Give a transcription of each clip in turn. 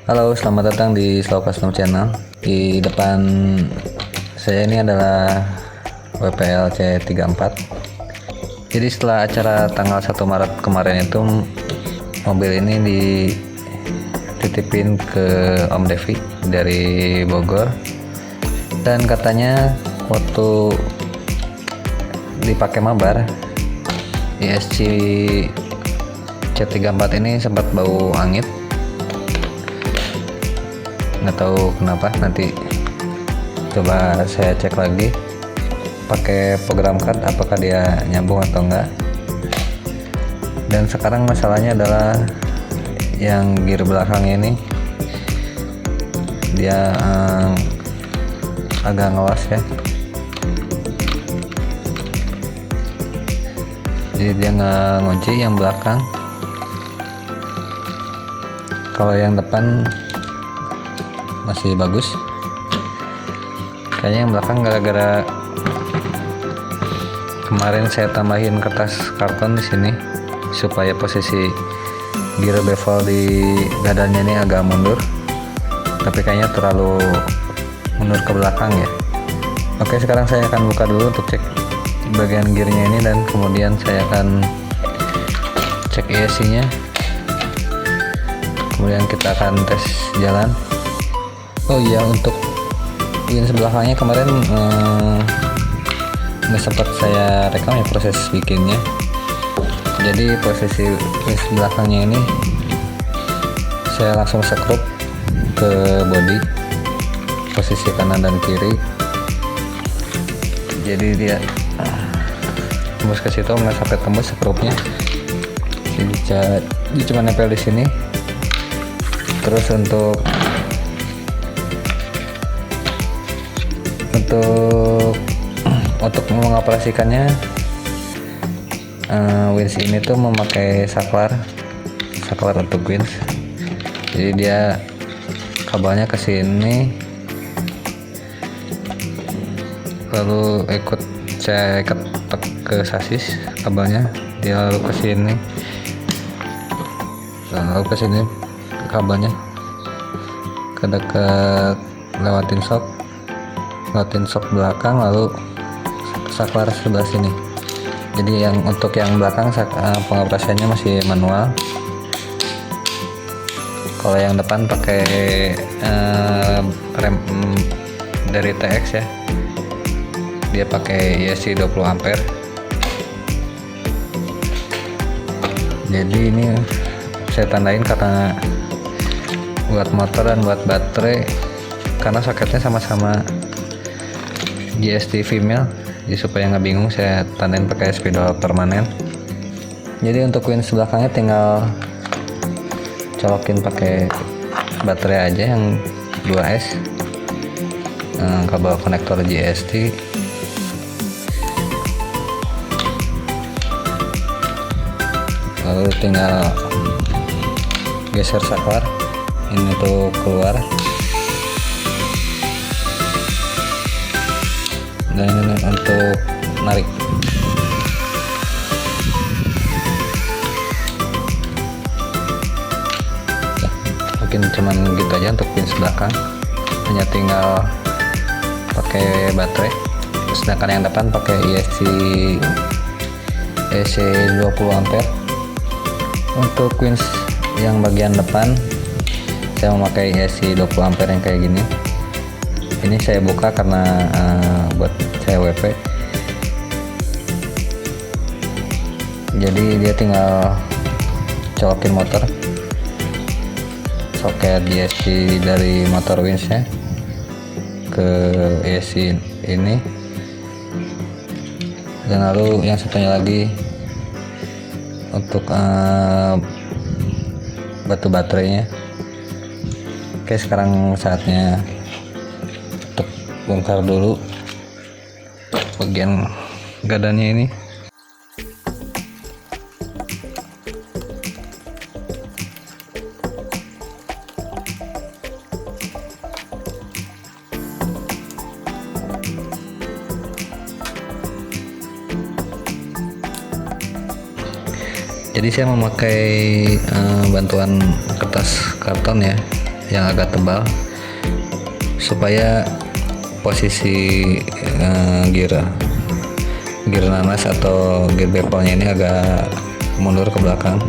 Halo, selamat datang di Slow Custom Channel. Di depan saya ini adalah WPL C34. Jadi setelah acara tanggal 1 Maret kemarin itu, mobil ini dititipin ke Om Devi dari Bogor. Dan katanya waktu dipakai mabar, ISC C34 ini sempat bau angin. Nggak tahu kenapa, nanti coba saya cek lagi pakai program card apakah dia nyambung atau enggak. Dan sekarang masalahnya adalah yang gear belakang ini dia agak ngelas ya, jadi dia nggak ngunci yang belakang. Kalau yang depan masih bagus. Kayaknya yang belakang gara-gara kemarin saya tambahin kertas karton di sini supaya posisi gear bevel di dadanya ini agak mundur, tapi kayaknya terlalu mundur ke belakang ya. Oke, sekarang saya akan buka dulu untuk cek bagian gearnya ini, dan kemudian saya akan cek ESC nya, kemudian kita akan tes jalan. Oh iya, untuk wins belakangnya kemarin nggak sempat saya rekam ya proses bikinnya. Jadi posisi wins belakangnya ini saya langsung sekrup ke bodi, posisi kanan dan kiri. Jadi dia tembus ke situ, nggak sampai tembus sekrupnya. Jadi cuma nempel di sini. Terus untuk mengoperasikannya, winch ini tuh memakai saklar untuk winch. Jadi dia kabelnya ke sini, lalu saya ikat ke sasis kabelnya, dia lalu ke sini, lalu ke sini kabelnya ke dekat, lewatin shock belakang, lalu saklar sebelah sini. Jadi untuk yang belakang pengoperasiannya masih manual. Kalau yang depan pakai rem dari TX ya, dia pakai ISC 20 ampere. Jadi ini saya tandain karena buat motor dan buat baterai, karena soketnya sama-sama GST female, jadi supaya nggak bingung saya tandain pakai spidol permanen. Jadi untuk winch belakangnya tinggal colokin pakai baterai aja yang 2S, kabel konektor GST. Lalu tinggal geser saklar ini tuh keluar, dan ini untuk narik. Mungkin cuman gitu aja untuk pin belakang, hanya tinggal pakai baterai. Sedangkan yang depan pakai ISC 20 ampere. Untuk winch yang bagian depan saya memakai ISC 20 ampere yang kayak gini. Ini saya buka karena buat saya WP. Jadi dia tinggal colokin motor, soket GSC dari motor winchnya ke ISC ini, dan lalu yang satunya lagi untuk batu baterainya. Oke, sekarang saatnya untuk bongkar dulu bagian gadannya ini. Jadi saya memakai bantuan kertas karton ya, yang agak tebal supaya posisi gear nanas atau gear bevelnya ini agak mundur ke belakang,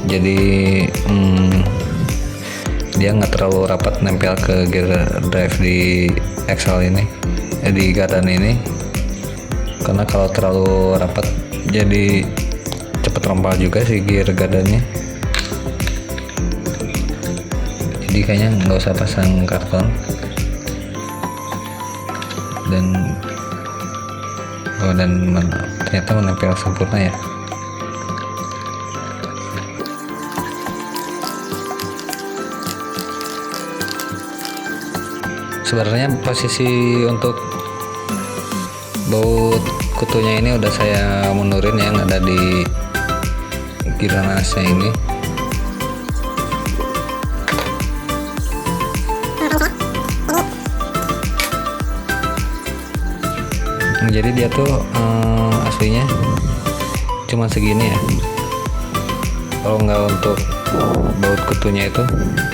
jadi dia nggak terlalu rapat nempel ke gear drive di axle ini, di gardan ini, karena kalau terlalu rapat jadi cepet rompal juga si gear gardannya. Jadi kayaknya nggak usah pasang karton. Dan ternyata menempel sempurna ya. Sebenarnya posisi untuk baut kutunya ini udah saya mundurin yang ada di gear nanasnya ini. Jadi dia tuh aslinya cuma segini ya. Kalau nggak untuk baut kutunya itu,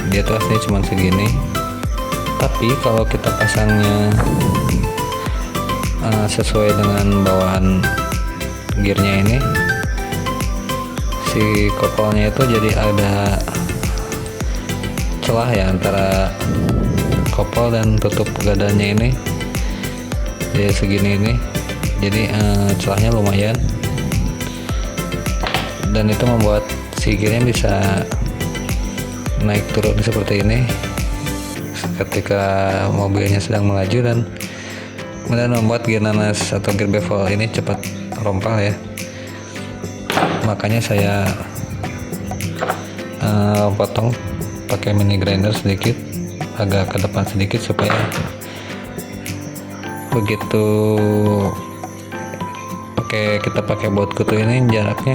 dia tuh aslinya cuma segini. Tapi kalau kita pasangnya sesuai dengan bawaan gearnya ini, si kopelnya itu jadi ada celah ya antara kopel dan tutup gardannya ini. Jadi segini ini, jadi celahnya lumayan, dan itu membuat si gearnya bisa naik turun seperti ini ketika mobilnya sedang melaju, dan kemudian membuat gear nanas atau gear bevel ini cepat rompal ya. Makanya saya potong pakai mini grinder sedikit, agak ke depan sedikit, supaya begitu kita pakai baut kutu ini jaraknya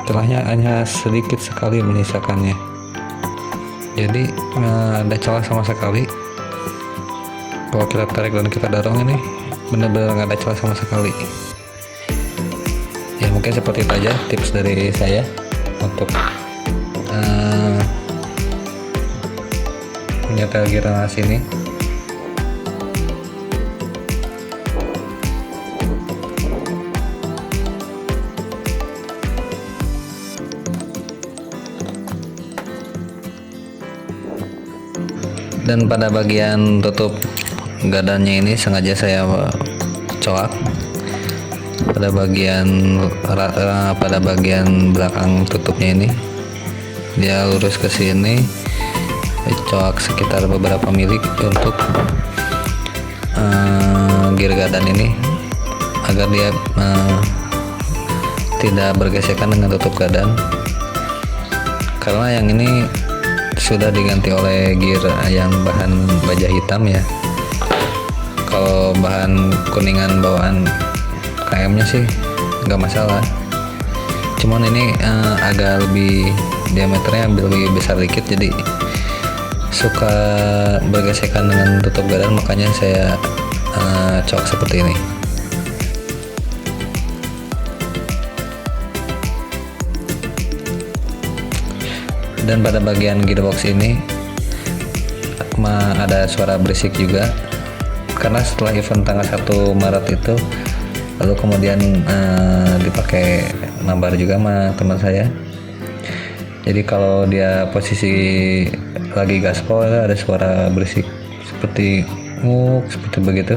celahnya hanya sedikit sekali menyisakannya, jadi ada celah sama sekali. Kalau kita tarik dan kita dorong ini benar-benar nggak ada celah sama sekali ya. Mungkin seperti itu aja tips dari saya untuk menyetel gear nanas ini. Dan pada bagian tutup gardannya ini sengaja saya coak pada bagian belakang tutupnya ini, dia lurus ke sini, coak sekitar beberapa mili untuk gear gardan ini agar dia tidak bergesekan dengan tutup gardan, karena yang ini sudah diganti oleh gear yang bahan baja hitam ya. Kalau bahan kuningan bawaan KM-nya sih nggak masalah, cuman ini agak lebih diameternya lebih besar dikit, jadi suka bergesekan dengan tutup gardan, makanya saya cok seperti ini. Dan pada bagian gearbox ini ada suara berisik juga, karena setelah event tanggal 1 Maret itu, lalu kemudian dipakai mabar juga sama teman saya. Jadi kalau dia posisi lagi gaspol ada suara berisik seperti seperti begitu.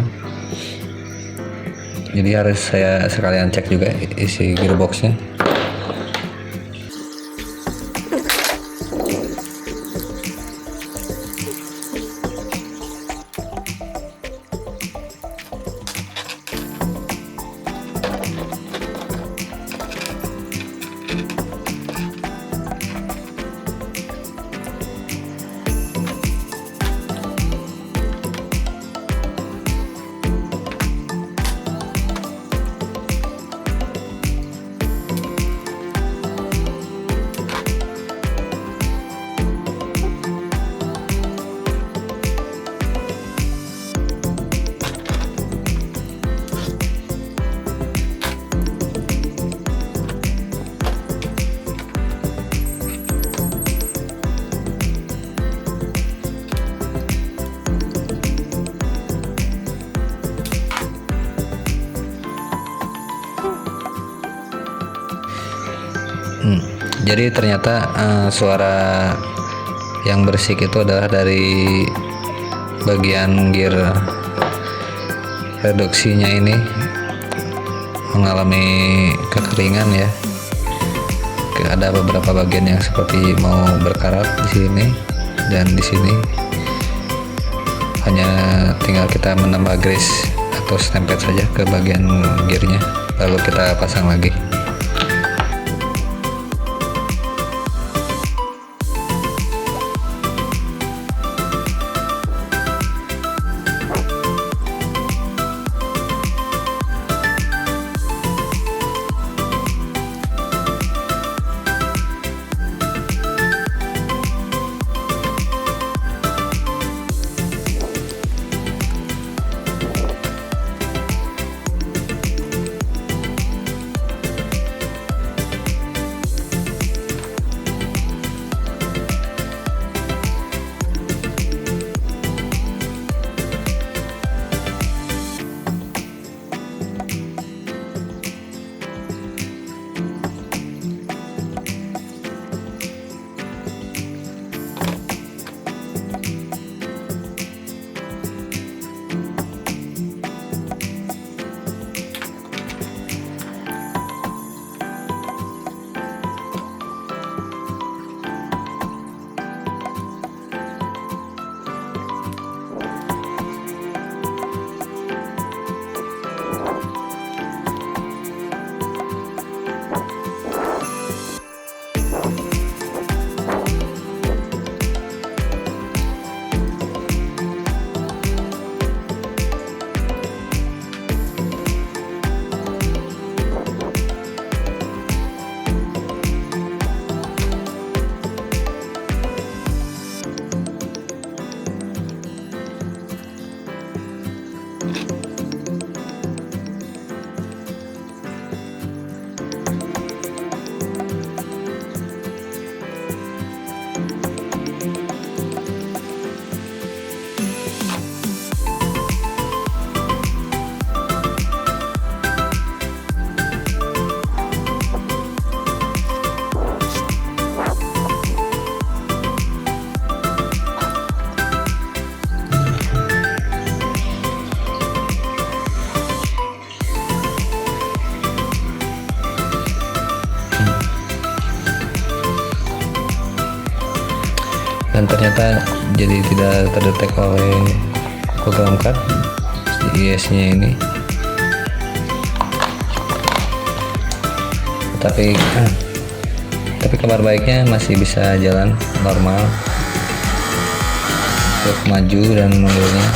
Jadi harus saya sekalian cek juga isi gearboxnya. Jadi ternyata suara yang berisik itu adalah dari bagian gear reduksinya ini mengalami kekeringan ya. Ada beberapa bagian yang seperti mau berkarat di sini dan di sini. Hanya tinggal kita menambah grease atau stempel saja ke bagian gearnya, lalu kita pasang lagi. Dan ternyata jadi tidak terdetek oleh program card di IS-nya ini. Tapi kabar baiknya masih bisa jalan normal untuk maju dan mundurnya.